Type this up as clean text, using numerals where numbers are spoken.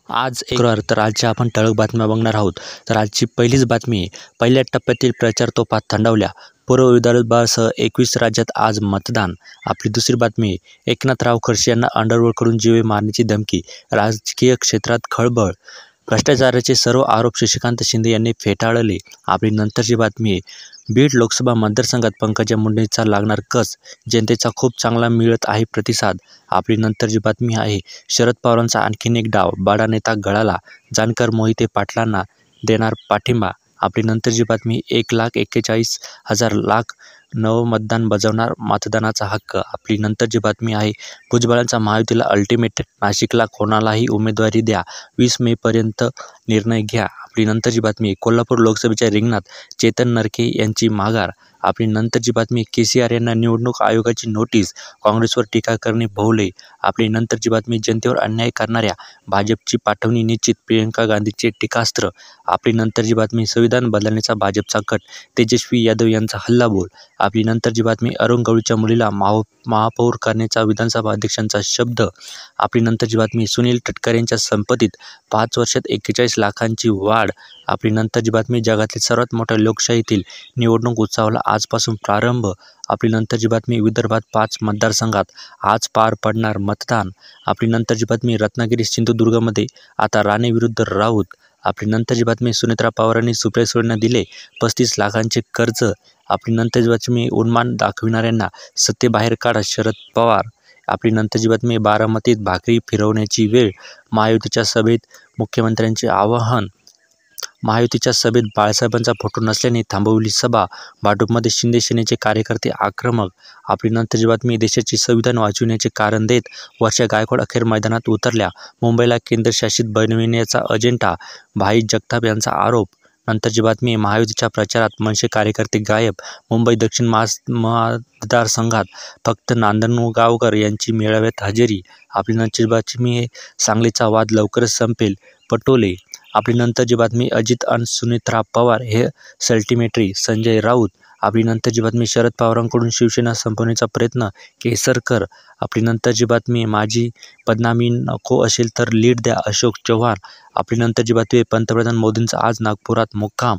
आज तर आजच्या आपण ठळक बातम्या बघणार आहोत. तर आजची पहिलीच बातमी आहे. पहिल्या टप्प्यातील प्रचार तोफा थंडावल्या. पूर्व विदर्भासह 21 राज्यात आज मतदान. आपली दुसरी बातमी आहे. एकनाथराव खडसे यांना अंडरवर्ल्डकडून जीवे मारण्याची धमकी. राजकीय क्षेत्रात खळबळ. भ्रष्टाचाराचे सर्व आरोप शशिकांत शिंदे यांनी फेटाळले. आपली नंतरची बातमी आहे. बीड लोकसभा मतदारसंघात पंकजा मुंडेंचा लागणार कस. जनतेचा खूप चांगला मिळत आहे प्रतिसाद. आपली नंतरची बातमी आहे. शरद पवारांचा आणखीन एक डाव. बडा नेता गळाला. जानकर मोहिते पाटलांना देणार पाठिंबा. आपली नंतरची बातमी. 1,41,000 लाख नवमतदार बजावणार मतदानाचा हक्क. आपली नंतरची बातमी आहे. भुजबळांचा महायुतीला अल्टिमेट. नाशिकला कोणालाही उमेदवारी द्या. 20 मेपर्यंत निर्णय घ्या. आपली नंतरची बातमी. कोल्हापूर लोकसभेच्या रिंगणात चेतन नरके यांची माघार. आपली नंतरची बातमी. केसीआर यांना निवडणूक आयोगाची नोटीस. काँग्रेसवर टीका करणे भोवले. आपली नंतरची बातमी. जनतेवर अन्याय करणाऱ्या भाजपची पाठवणी निश्चित. प्रियंका गांधीचे टीकास्त्र. आपली नंतरची बातमी. संविधान बदलण्याचा भाजपचा कट. तेजस्वी यादव यांचा हल्लाबोल. आपली नंतरची बातमी. अरुण गवळीच्या मुलीला महापौर करण्याचा विधानसभा अध्यक्षांचा शब्द. आपली नंतरची बातमी. सुनील तटकरेंच्या संपत्तीत 5 वर्षात 41 लाखांची वाढ. आपली नंतरची बातमी. जगातील सर्वात मोठ्या लोकशाहीतील निवडणूक उत्सवाला आजपासून प्रारंभ. आपली नंतरची बातमी. विदर्भात 5 मतदारसंघात आज पार पडणार मतदान. आपली नंतरची बातमी. रत्नागिरी सिंधुदुर्गमध्ये आता राणे विरुद्ध राऊत. आपली नंतरची बातमी. सुनेत्रा पवारांनी सुप्रिया सुळेंना दिले 35 लाखांचे कर्ज. आपली नंतरची बातमी. उन्माद दाखविणाऱ्यांना सत्तेबाहेर काढा शरद पवार. आपली नंतरची बातमी. बारामतीत भाकरी फिरवण्याची वेळ. महायुतीच्या सभेत मुख्यमंत्र्यांचे आवाहन. महायुतीच्या सभेत बाळासाहेबांचा फोटो नसल्याने थांबवली सभा. भाजपमध्ये शिंदे सेनेचे कार्यकर्ते आक्रमक. आपली नंतरची बातमी. देशाचे संविधान वाचविण्याचे कारण देत वर्षा गायकवाड अखेर मैदानात उतरल्या. मुंबईला केंद्रशासित बनविण्याचा अजेंडा. भाई जगताप यांचा आरोप. नंतरची बातमी. महायुतीच्या प्रचारात मनसे कार्यकर्ते गायब. मुंबई दक्षिण मतदारसंघात फक्त नांदगावकर यांची मेळाव्यात हजेरी. आपली नंतरची बातमी. सांगलीचा वाद लवकरच संपेल. पटोले. आपली नंतरची बातमी. अजित आणि सुनेत्रा पवार हे सल्टिमेटरी. संजय राऊत. आपली नंतरची बातमी. शरद पवारांकडून शिवसेना संपवण्याचा प्रयत्न. केसरकर. आपली नंतरची बातमी. माझी बदनामी नको असेल तर लीड द्या. अशोक चव्हाण. आपली नंतरची बातमी. पंतप्रधान मोदींचा आज नागपुरात मुक्काम.